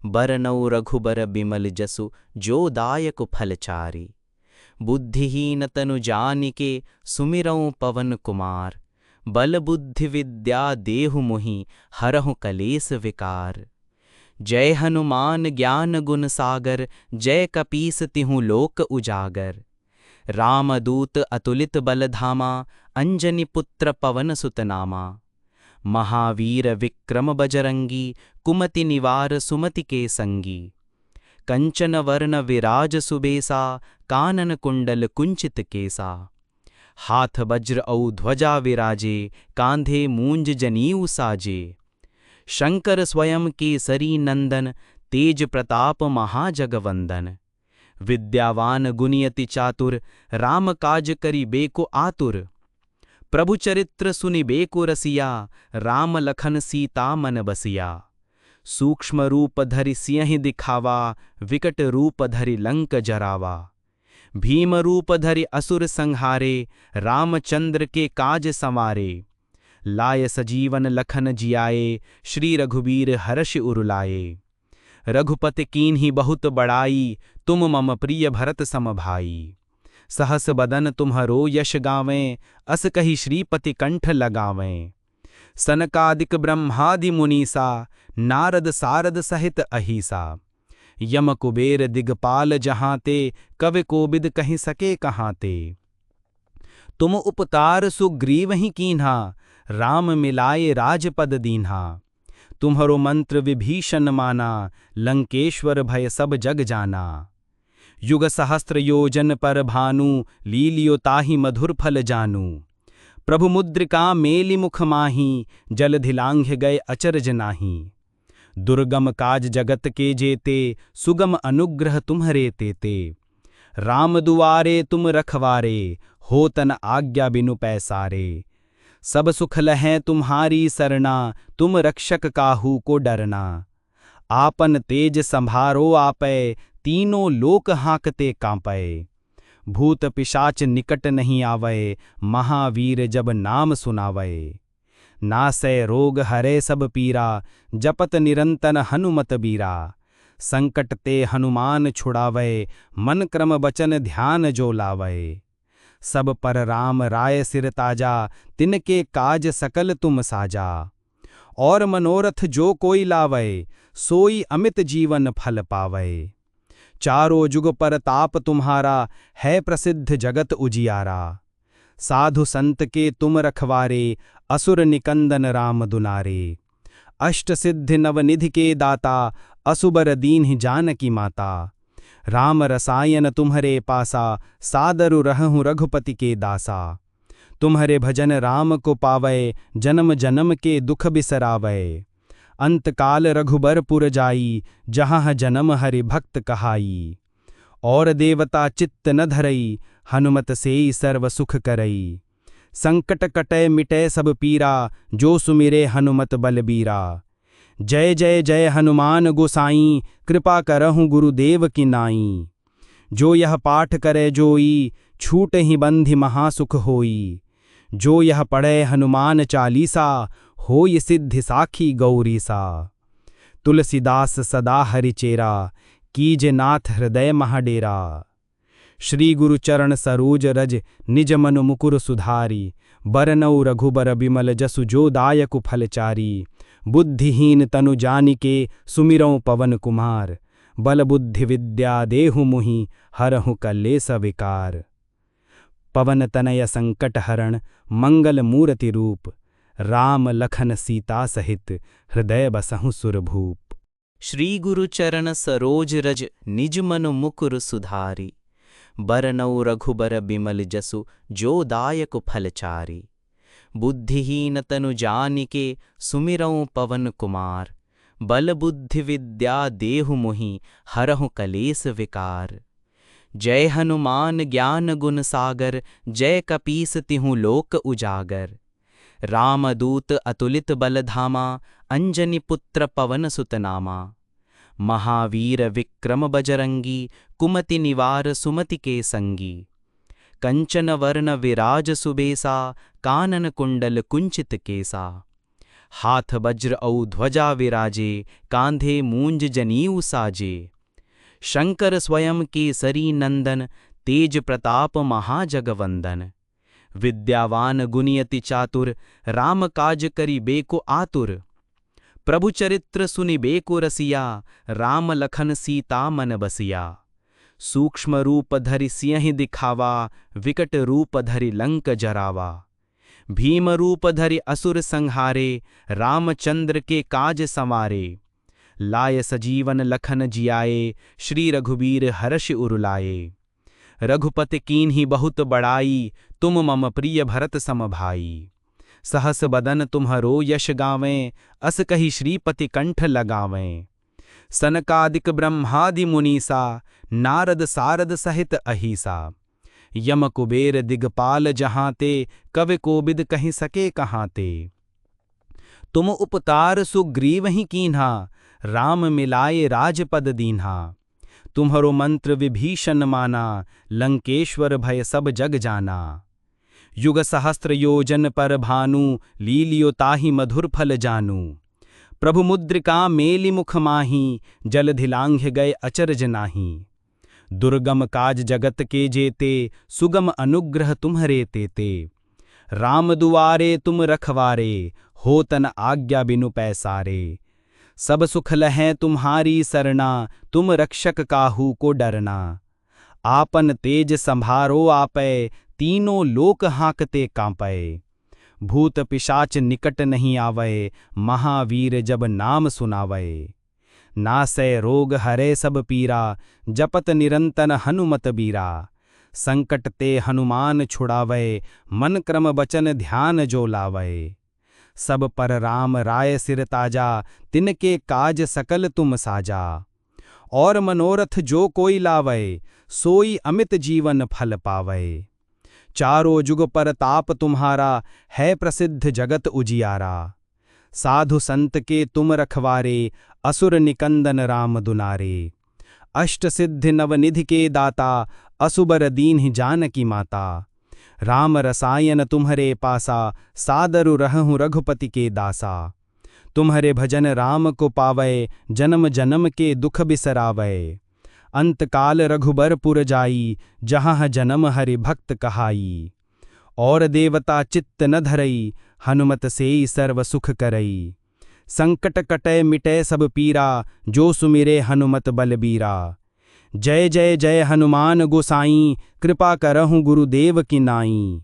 बरनउ रघुबर बिमल जसु जो दायक फलचारी। बुद्धिहीन तनु जानिके सुमिरऊं पवन कुमार। बल बुद्धि विद्या देहु मोहि हरहु कलेस विकार। जय हनुमान ज्ञान गुण सागर जय कपीस तिहु लोक उजागर। रामदूत अतुलित बल धामा अंजनी पुत्र पवन सुत नामा। महावीर विक्रम बजरंगी, कुमति निवार सुमति के संगी। कंचन वर्ण विराज सुबेसा, कानन कुंडल कुंचित केसा। हाथ वज्र औ ध्वजा विराजे, कांधे मूंज जनीऊ साजे। शंकर स्वयं केसरी नंदन, तेज प्रताप महाजगवंदन। विद्यावान गुनियति चातुर, राम काज करि बेको आतुर। प्रभु चरित्र सुनि बेको रसिया, राम लखन सीता मन बसिया। सूक्ष्म रूप धरि सियहि दिखावा, विकट रूप धरि लंक जरावा। भीम रूप धरि असुर संहारे, रामचंद्र के काज संवारे। लाय सजीवन लखन जियाए, श्री रघुबीर हर्ष उर लाए। रघुपति कीन्ही बहुत बड़ाई, तुम मम प्रिय भरत सम भाई। सहस बदन तुम्हरो यश गावें, अस कहि श्रीपति कंठ लगावें। सनकादिक ब्रह्मादि मुनीसा, नारद सारद सहित अहिसा। यम कुबेर दिगपाल जहाँ ते, कवि कोबिद कहि सके कहाँ ते। तुम उपकार सुग्रीवहि कीन्हा, राम मिलाए राजपद दीन्हा। तुम्हरो मंत्र विभीषण माना, लंकेश्वर भय सब जग जाना। युग सहस्त्र योजन पर भानु, लीलियो ताहि मधुर फल जानू। प्रभु मुद्रिका मेलि मुख माही, जलधि लांघ्य गए अचरज नाही। दुर्गम काज जगत के जेते, सुगम अनुग्रह तुम्हरे तेते। राम दुआरे तुम रखवारे, होतन आज्ञा बिनु पैसारे। सब सुख लहैं तुम्हारी सरना, तुम रक्षक काहू को डरना। आपन तेज संभारो आपै, तीनों लोक हाँकते कांपै। भूत पिशाच निकट नहीं आवै, महावीर जब नाम सुनावै। नासै रोग हरै सब पीरा, जपत निरंतर हनुमत बीरा। संकट ते हनुमान छुड़ावै, मन क्रम बचन ध्यान जो लावै। सब पर राम राय सिर ताजा, तिनके काज सकल तुम साजा। और मनोरथ जो कोई लावै, सोई अमित जीवन फल पावै। चारों जुग पर ताप तुम्हारा, है प्रसिद्ध जगत उजियारा। साधु संत के तुम रखवारे, असुर निकंदन राम दुलारे। अष्ट सिद्धि नवनिधि के दाता, असुबर दीन्हि जानकी माता। राम रसायन तुम्हरे पासा, सादरु रहूं रघुपति के दासा। तुम्हरे भजन राम को पावै, जन्म जन्म के दुख बिसरावै। अंतकाल रघुबरपुर जाई, जहाँ जन्म हरि भक्त कहाई। और देवता चित्त न धरई, हनुमत सेई सर्व सुख करई। संकट कटै मिटै सब पीरा, जो सुमिरे हनुमत बलबीरा। जय जय जय हनुमान गोसाई, कृपा करहु गुरुदेव की नाई। जो यह पाठ करे जोई, छूट ही बंधि महासुख होई। जो यह पढ़े हनुमान चालीसा, होय सिद्धि साखी गौरीसा। तुलसीदास सदा हरिचेरा, कीजे नाथ हृदय महाडेरा। श्री गुरु चरण सरोज रज, निज मनु मुकुर सुधारी। बरनऊ रघुबर बिमल जसु, जो दायकु फलचारी। बुद्धिहीन तनु जानिके, सुमिरौं पवन कुमार। बल बुद्धि विद्या देहु मुहि, हरहु कलेस विकार। पवन तनय संकट हरण, मंगल मूर्ति रूप। राम लखन सीता सहित, हृदय बसहु सुरभूप। श्री गुरु चरण सरोज रज, निज मनु मुकुर सुधारी। बरनऊ रघुबर बिमल जसु, जो दायक फलचारी। बुद्धिहीन तनु जानिके, सुमिरौं पवन कुमार। बल बुद्धि विद्या देहु मोहि, हरहु कलेस विकार। जय हनुमान ज्ञान गुण सागर, जय कपीस तिहु लोक उजागर। रामदूत अतुलित बल धामा, अंजनी पुत्र पवन सुत नामा। महावीर विक्रम बजरंगी, कुमति निवार सुमति के संगी। कंचन वर्ण विराज सुबेसा, कानन कुंडल कुंचित केसा। हाथ वज्र औ ध्वजा विराजे, कांधे मूंज जनीऊ साजे। शंकर स्वयं केसरी नंदन, तेज प्रताप महाजगवंदन। विद्यावान गुनियति चातुर, राम काज करि बेको आतुर। प्रभु चरित्र सुनि बेको रसिया, राम लखन सीता मन बसिया। सूक्ष्म रूप धरि सियहि दिखावा, विकट रूप धरि लंक जरावा। भीम रूप धरि असुर संहारे, रामचंद्र के काज संवारे। लाय सजीवन लखन जियाए, श्री रघुबीर हर्ष उरुलाए। रघुपति कीन्ही बहुत बड़ाई, तुम मम प्रिय भरत सम भाई। सहस बदन तुम्हरो यश गावें, अस कही श्रीपति कंठ लगावें। सनकादिक ब्रह्मादि मुनीसा, नारद सारद सहित अहिसा। यम कुबेर दिगपाल जहाँ ते, कवि कोबिद कहीं सके कहाँ ते। तुम उपतार सुग्रीव ही कीन्हा, राम मिलाए राजपद दीन्हा। तुम्हरो मंत्र विभीषण माना, लंकेश्वर भय सब जग जाना। युग सहस्त्र योजन पर भानु, लीलियो ताहि मधुर फल जानू। प्रभु मुद्रिका मेलि मुख माही, जलधि लांघ्य गए अचरज नाही। दुर्गम काज जगत के जेते, सुगम अनुग्रह तुम्हरे तेते। राम दुआरे तुम रखवारे, होतन आज्ञा बिनु पैसारे। सब सुख लहै तुम्हारी सरना, तुम रक्षक काहू को डरना। आपन तेज संभारो आपै, तीनों लोक हाँकते कांपै। भूत पिशाच निकट नहीं आवै, महावीर जब नाम सुनावै। नासै रोग हरै सब पीरा, जपत निरंतर हनुमत बीरा। संकट ते हनुमान छुड़ावै, मन क्रम बचन ध्यान जो लावै। सब पर राम राय सिर ताजा, तिनके काज सकल तुम साजा। और मनोरथ जो कोई लावै, सोई अमित जीवन फल पावै। चारों जुग पर ताप तुम्हारा, है प्रसिद्ध जगत उजियारा। साधु संत के तुम रखवारे, असुर निकंदन राम दुलारे। अष्ट सिद्धि नवनिधि के दाता, असुबर दीन्हि जानकी माता। राम रसायन तुम्हरे पासा, सादरु रहूं रघुपति के दासा। तुम्हरे भजन राम को पावै, जन्म जन्म के दुख बिसरावै। अंतकाल रघुबर पुर जाई, जहाँ जन्म हरि भक्त कहाई। और देवता चित्त न धरई, हनुमत सेई सर्व सुख करई। संकट कटै मिटै सब पीरा, जो सुमिरे हनुमत बलबीरा। जय जय जय हनुमान गोसाई, कृपा करहु गुरुदेव की नाई।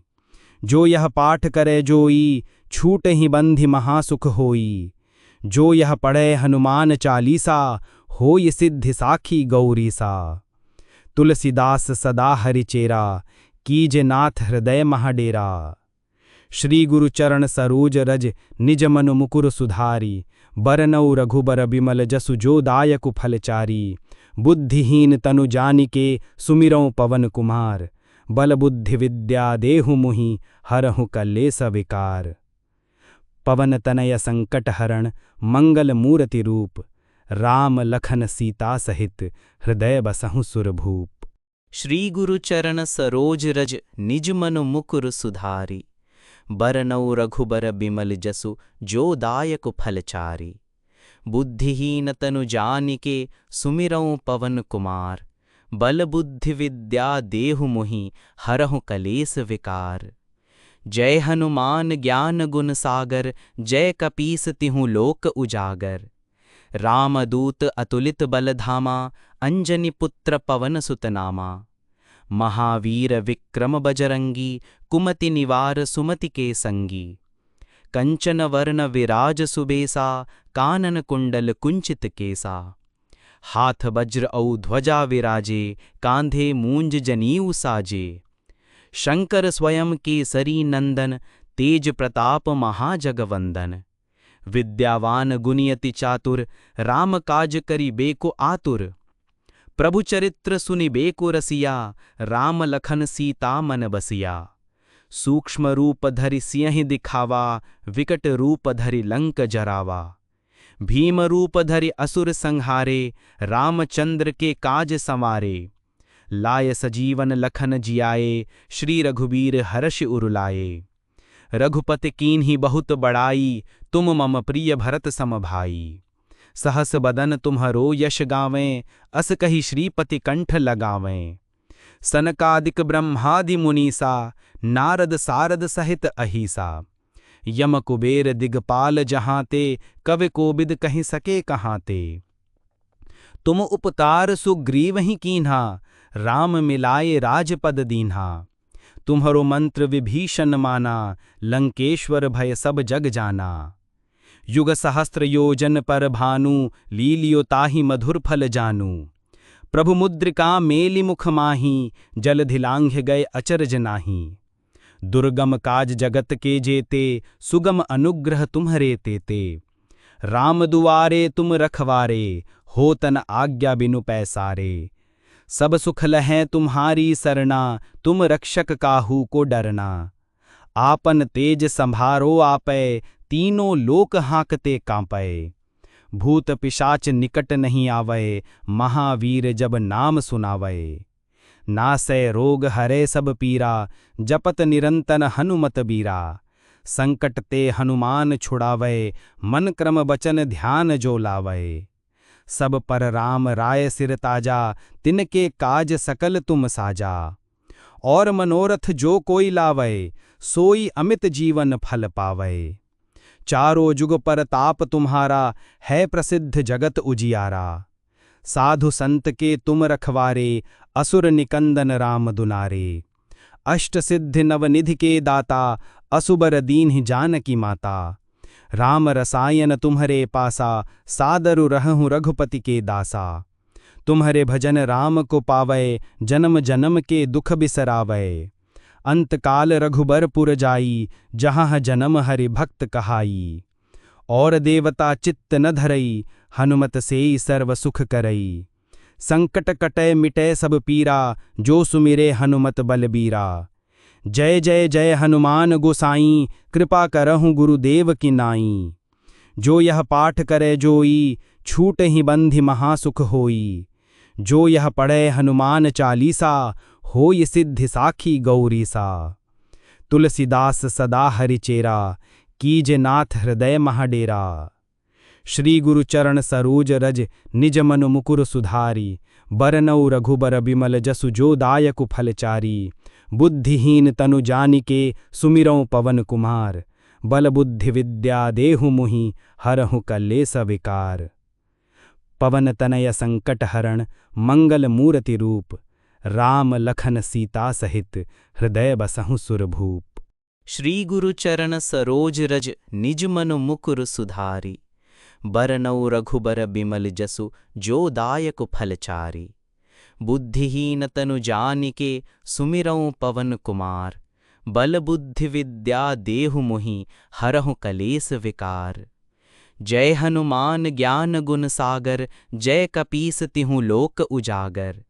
जो यह पाठ करे जोई, छूट ही बंधि महासुख होई। जो यह पढ़े हनुमान चालीसा, होय सिद्धि साखी गौरीसा। तुलसीदास सदा हरिचेरा, कीजे नाथ हृदय महाडेरा। श्री गुरु चरण सरोज रज, निज मनु मुकुर सुधारी। बरनऊ रघुबर बिमल जसु, जो दायकु फलचारी। बुद्धिहीन तनु जानिके, सुमिरौं पवन कुमार। बल बुद्धि विद्या देहु मुहि, हरहु कलेस विकार। पवन तनय संकट हरण, मंगल मूर्ति रूप। राम लखन सीता सहित, हृदय बसहु सुरभूप। श्री गुरु चरण सरोज रज, निज मनु मुकुर सुधारी। बरनऊ रघुबर बिमल जसु, जो दायक फलचारी। बुद्धिहीन तनु जानिके, सुमिरौं पवन कुमार। बल बुद्धि विद्या देहु मुहि, हरहु कलेस विकार। जय हनुमान ज्ञान गुण सागर, जय कपीस तिहु लोक उजागर। रामदूत अतुलित बल धामा, अंजनी पुत्र पवन सुत नामा। महावीर विक्रम बजरंगी, कुमति निवार सुमति के संगी। कंचन वर्ण विराज सुबेसा, कानन कुंडल कुंचित केसा। हाथ वज्र औ ध्वजा विराजे, कांधे मूंज जनेऊ साजे। शंकर स्वयं केसरी नंदन, तेज प्रताप महाजगवंदन। विद्यावान गुनियति चातुर, राम काज करि बेको आतुर। प्रभु चरित्र सुनि बेको रसिया, राम लखन सीता मन बसिया। सूक्ष्म रूप धरि सियहि दिखावा, विकट रूप धरि लंक जरावा। भीम रूप धरि असुर संहारे, रामचंद्र के काज संवारे। लाय सजीवन लखन जियाए, श्री रघुबीर हर्ष उरुलाए। रघुपति कीन्ही बहुत बड़ाई, तुम मम प्रिय भरत सम भाई। सहस बदन तुम्हरो यश गावें, अस कही श्रीपति कंठ लगावें। सनकादिक ब्रह्मादि मुनीसा, नारद सारद सहित अहिसा। यम कुबेर दिगपाल जहाँ ते, कवि कोबिद कहीं सके कहाँ ते। तुम उपतार सुग्रीव ही कीन्हा, राम मिलाए राजपद दीन्हा। तुम्हरो मंत्र विभीषण माना, लंकेश्वर भय सब जग जाना। युग सहस्त्र योजन पर भानु, लीलियो ताहि मधुर फल जानू। प्रभु मुद्रिका मेलि मुख माही, जल धिलांघ गए अचरज नाही। दुर्गम काज जगत के जेते, सुगम अनुग्रह तुम्हरे तेते। राम दुआरे तुम रखवारे, होतन आज्ञा बिनु पैसारे। सब सुख लहै तुम्हारी सरना, तुम रक्षक काहू को डरना। आपन तेज संभारो आपै, तीनों लोक हाँकते कांपै। भूत पिशाच निकट नहीं आवै, महावीर जब नाम सुनावै। नासै रोग हरै सब पीरा, जपत निरंतन हनुमत बीरा। संकट ते हनुमान छुड़ावै, मन क्रम बचन ध्यान जो लावै। सब पर राम राय सिर ताजा, तिनके काज सकल तुम साजा। और मनोरथ जो कोई लावै, सोई अमित जीवन फल पावै। चारों जुग पर ताप तुम्हारा, है प्रसिद्ध जगत उजियारा। साधु संत के तुम रखवारे, असुर निकंदन राम दुलारे। अष्ट सिद्धि नवनिधि के दाता, असुबर दीन्हि जानकी माता। राम रसायन तुम्हरे पासा, सादरु रहूं रघुपति के दासा। तुम्हरे भजन राम को पावै, जन्म जन्म के दुख बिसरावै। अंतकाल रघुबरपुर जाई, जहाँ जन्म हरि भक्त कहाई। और देवता चित्त न धरई, हनुमत सेई सर्व सुख करई। संकट कटै मिटै सब पीरा, जो सुमिरे हनुमत बलबीरा। जय जय जय हनुमान गोसाई, कृपा करहु गुरुदेव की नाई। जो यह पाठ करे जोई, छूट ही बंधि महासुख होई। जो यह पढ़े हनुमान चालीसा, होय सिद्धि साखी गौरीसा। तुलसीदास सदा हरिचेरा, कीजे नाथ हृदय महाडेरा। श्री गुरु चरण सरोज रज, निज मनु मुकुर सुधारी। बरनऊ रघुबर बिमल जसु, जो दायकु फलचारी। बुद्धिहीन तनु जानिके, सुमिरौं पवन कुमार। बल बुद्धि विद्या देहु मुहि, हरहु कलेस विकार। पवन तनय संकट हरण, मंगल मूर्ति रूप। राम लखन सीता सहित, हृदय बसहु सुरभूप। श्री गुरु चरण सरोज रज, निज मनु मुकुर सुधारी। बरनऊ रघुबर बिमल जसु, जो दायक फलचारी। बुद्धिहीन तनु जानिके, सुमिरौं पवन कुमार। बल बुद्धि विद्या देहु मोहि, हरहु कलेस विकार। जय हनुमान ज्ञान गुण सागर, जय कपीस तिहु लोक उजागर।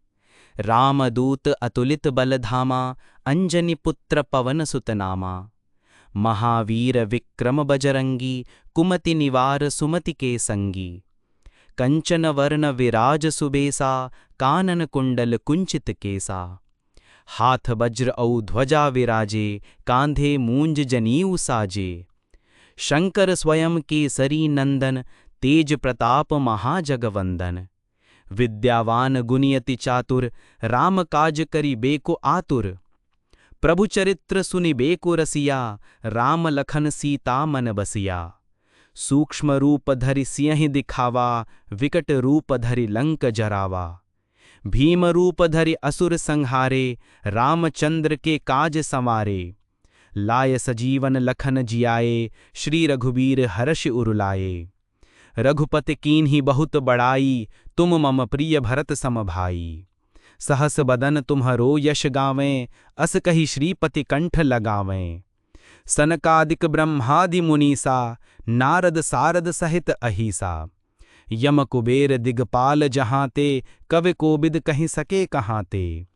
रामदूत अतुलित बल धामा, अंजनी पुत्र पवन सुत नामा। महावीर विक्रम बजरंगी, कुमति निवार सुमति के संगी। कंचन वर्ण विराज सुबेसा, कानन कुंडल कुंचित केसा। हाथ वज्र औ ध्वजा विराजे, कांधे मूंज जनेऊ साजे। शंकर स्वयं केसरी नंदन, तेज प्रताप महाजगवंदन। विद्यावान गुनियति चातुर, राम काज करिबेको आतुर। प्रभु चरित्र सुनिबेको रसिया, राम लखन सीता मन बसिया। सूक्ष्म रूप धरि सियहि दिखावा, विकट रूप धरि लंक जरावा। भीम रूप धरि असुर संहारे, रामचंद्र के काज संवारे। लाय सजीवन लखन जियाए, श्री रघुबीर हर्ष उर लाए। रघुपति कीन्ही बहुत बड़ाई, तुम मम प्रिय भरत सम भाई। सहस बदन तुम्हरो यश गावें, अस कहि श्रीपति कंठ लगावें। सनकादिक ब्रह्मादि मुनीसा, नारद सारद सहित अहिसा। यम कुबेर दिगपाल जहाँ ते, कवि कोबिद कहि सके कहाँ ते।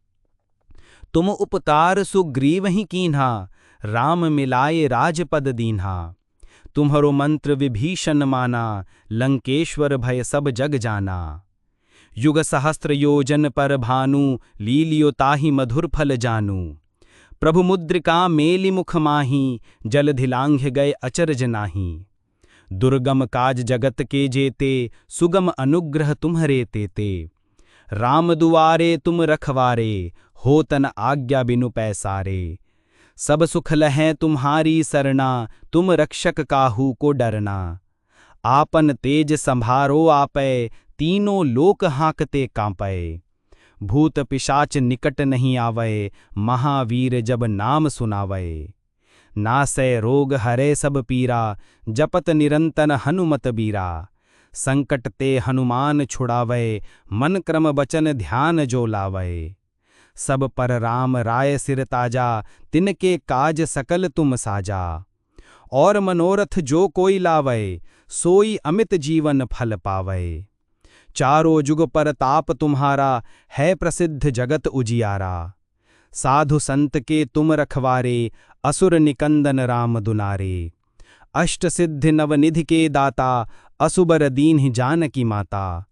तुम उपतार सुग्रीव ही कीन्हा, राम मिलाए राजपद दीन्हा। तुम्हरो मंत्र विभीषण माना, लंकेश्वर भय सब जग जाना। युग सहस्त्र योजन पर भानु, लीलियो ताहि मधुर फल जानू। प्रभु मुद्रिका मेलि मुख माही, जल धिलांघ गए अचरज नाही। दुर्गम काज जगत के जेते, सुगम अनुग्रह तुम्हरे तेते। राम दुआरे तुम रखवारे, होतन आज्ञा बिनु पैसारे। सब सुख लहै तुम्हारी सरना, तुम रक्षक काहू को डरना। आपन तेज संभारो आपै, तीनों लोक हाँकते कांपै। भूत पिशाच निकट नहीं आवै, महावीर जब नाम सुनावै। नासै रोग हरै सब पीरा, जपत निरंतर हनुमत बीरा। संकट ते हनुमान छुड़ावै, मन क्रम बचन ध्यान जो लावै। सब पर राम राय सिर ताजा, तिनके काज सकल तुम साजा। और मनोरथ जो कोई लावै, सोई अमित जीवन फल पावै। चारों जुग पर ताप तुम्हारा, है प्रसिद्ध जगत उजियारा। साधु संत के तुम रखवारे, असुर निकंदन राम दुलारे। अष्ट सिद्धि नवनिधि के दाता, असुबर दीन्हि जानकी माता।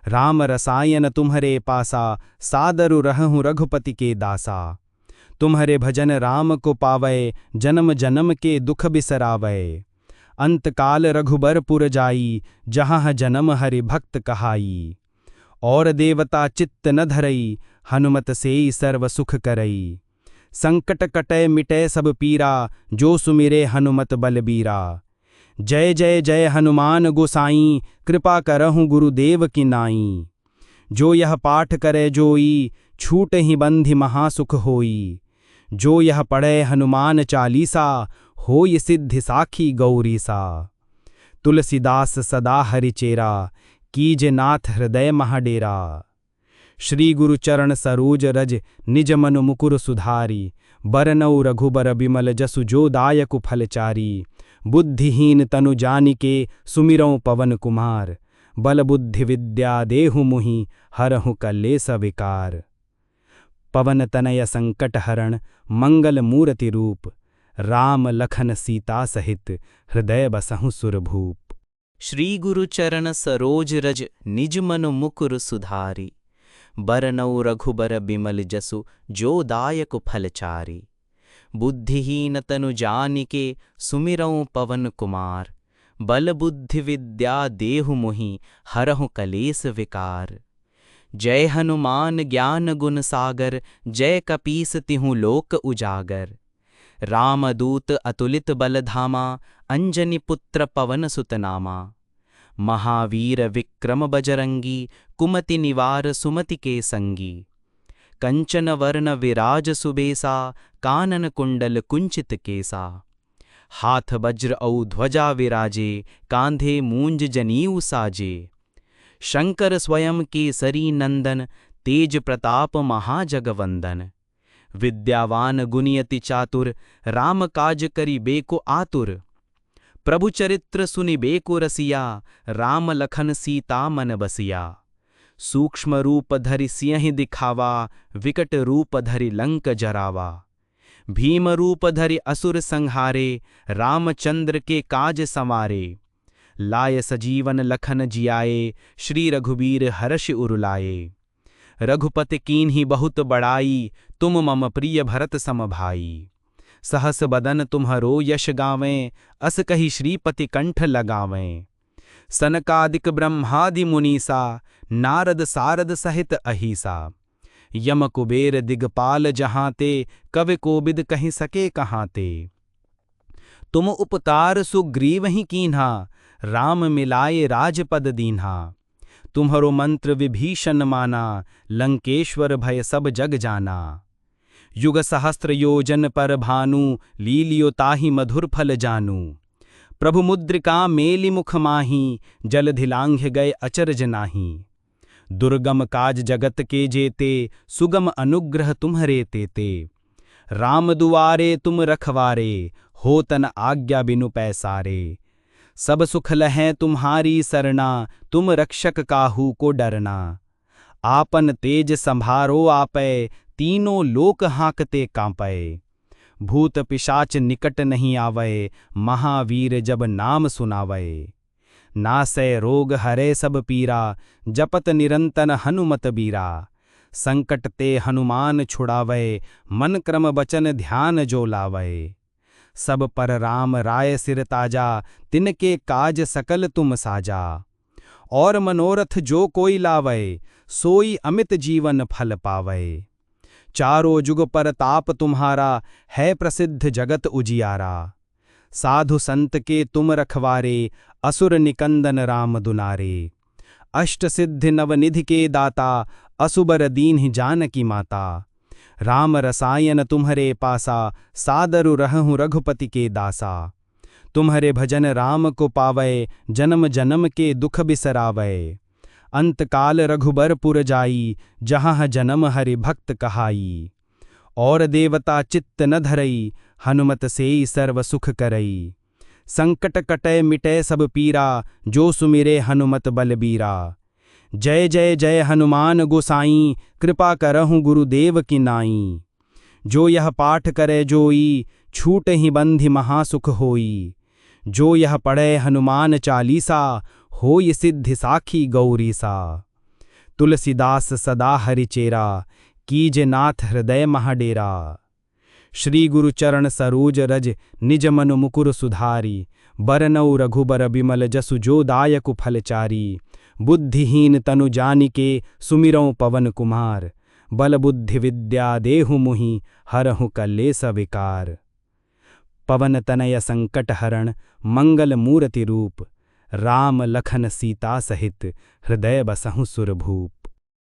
राम रसायन तुम्हरे पासा, सादरु रहूं रघुपति के दासा। तुम्हरे भजन राम को पावै, जन्म जन्म के दुख बिसरावै। अंतकाल रघुबरपुर जाई, जहाँ जन्म हरि भक्त कहाई। और देवता चित्त न धरई, हनुमत सेई सर्व सुख करई। संकट कटै मिटै सब पीरा, जो सुमिरे हनुमत बलबीरा। जय जय जय हनुमान गोसाई, कृपा करहु गुरुदेव की नाई। जो यह पाठ करे जोई, छूट ही बंधि महासुख होई। जो यह पढ़े हनुमान चालीसा, होय सिद्धि साखी गौरीसा। तुलसीदास सदा हरिचेरा, कीजे नाथ हृदय महाडेरा। श्री गुरु चरण सरोज रज, निज मनु मुकुर सुधारी। बरनऊ रघुबर बिमल जसु, जो दायकु फलचारी। बुद्धिहीन तनु जानिके, सुमिरौं पवन कुमार। बल बुद्धि विद्या देहु मुहि, हरहु कलेस विकार। पवन तनय संकट हरण, मंगल मूर्ति रूप। राम लखन सीता सहित, हृदय बसहु सुरभूप। श्री गुरु चरण सरोज रज, निज मनु मुकुर सुधारी। बरनऊ रघुबर बिमल जसु, जो दायक फलचारी। बुद्धिहीन तनु जानिके, सुमिरौं पवन कुमार। बल बुद्धि विद्या देहु मुहि, हरहु कलेस विकार। जय हनुमान ज्ञान गुण सागर, जय कपीस तिहु लोक उजागर। रामदूत अतुलित बल धामा, अंजनी पुत्र पवन सुत नामा। महावीर विक्रम बजरंगी, कुमति निवार सुमति के संगी। कंचन वर्ण विराज सुबेसा, कानन कुंडल कुंचित केसा। हाथ वज्र औ ध्वजा विराजे, कांधे मूंज जनेऊ साजे। शंकर स्वयं केसरी नंदन, तेज प्रताप महाजगवंदन। विद्यावान गुनियति चातुर, राम काज करिबेको आतुर। प्रभु चरित्र सुनिबेको रसिया, राम लखन सीता मन बसिया। सूक्ष्म रूप धरि सियहि दिखावा, विकट रूप धरि लंक जरावा। भीम रूप धरि असुर संहारे, रामचंद्र के काज संवारे। लाय सजीवन लखन जियाए, श्री रघुबीर हर्ष उर लाए। रघुपति कीन्ही बहुत बड़ाई, तुम मम प्रिय भरत सम भाई। सहस बदन तुम्हरो यश गावें, अस कही श्रीपति कंठ लगावें। सनकादिक ब्रह्मादि मुनीसा, नारद सारद सहित अहीसा। यम कुबेर दिगपाल जहाँ ते, कवि कोबिद कहीं सके कहाँ ते। तुम उपतार सुग्रीव ही कीन्हा, राम मिलाए राजपद दीन्हा। तुम्हरो मंत्र विभीषण माना, लंकेश्वर भय सब जग जाना। युग सहस्त्र योजन पर भानु, लीलियो ताहि मधुर फल जानू। प्रभु मुद्रिका मेलि मुख माही, जलधि लांघ्य गए अचरज नाही। दुर्गम काज जगत के जेते, सुगम अनुग्रह तुम्हरे तेते। राम दुआरे तुम रखवारे, होतन आज्ञा बिनु पैसारे। सब सुख लहै तुम्हारी सरना, तुम रक्षक काहू को डरना। आपन तेज संभारो आपै, तीनों लोक हाँकते कांपै। भूत पिशाच निकट नहीं आवै, महावीर जब नाम सुनावै। नासै रोग हरै सब पीरा, जपत निरंतर हनुमत बीरा। संकट ते हनुमान छुड़ावै, मन क्रम बचन ध्यान जो लावै। सब पर राम राय सिर ताजा, तिनके काज सकल तुम साजा। और मनोरथ जो कोई लावै, सोई अमित जीवन फल पावै। चारों जुग पर ताप तुम्हारा, है प्रसिद्ध जगत उजियारा। साधु संत के तुम रखवारे, असुर निकंदन राम दुलारे। अष्ट सिद्धि नवनिधि के दाता, असुबर दीन्हि जानकी माता। राम रसायन तुम्हरे पासा, सादरु रहूं रघुपति के दासा। तुम्हरे भजन राम को पावै, जन्म जन्म के दुख बिसरावै। अंतकाल रघुबर पुर जाई, जहाँ जन्म हरि भक्त कहाई। और देवता चित्त न धरई, हनुमत सेई सर्व सुख करई। संकट कटै मिटै सब पीरा, जो सुमिरे हनुमत बलबीरा। जय जय जय हनुमान गोसाई, कृपा करहु गुरुदेव की नाई। जो यह पाठ करे जोई, छूट ही बंधि महासुख होई। जो यह पढ़े हनुमान चालीसा, होय सिद्धि साखी गौरीसा। तुलसीदास सदा हरिचेरा, कीजे नाथ हृदय महाडेरा। श्री गुरु चरण सरोज रज, निज मनु मुकुर सुधारी। बरनऊ रघुबर बिमल जसु, जो दायकु फलचारी। बुद्धिहीन तनु जानिके, सुमिरौं पवन कुमार। बल बुद्धि विद्या देहु मुहि, हरहु कलेस विकार। पवन तनय संकट हरण, मंगल मूर्ति रूप। राम लखन सीता सहित, हृदय बसहु सुरभूप।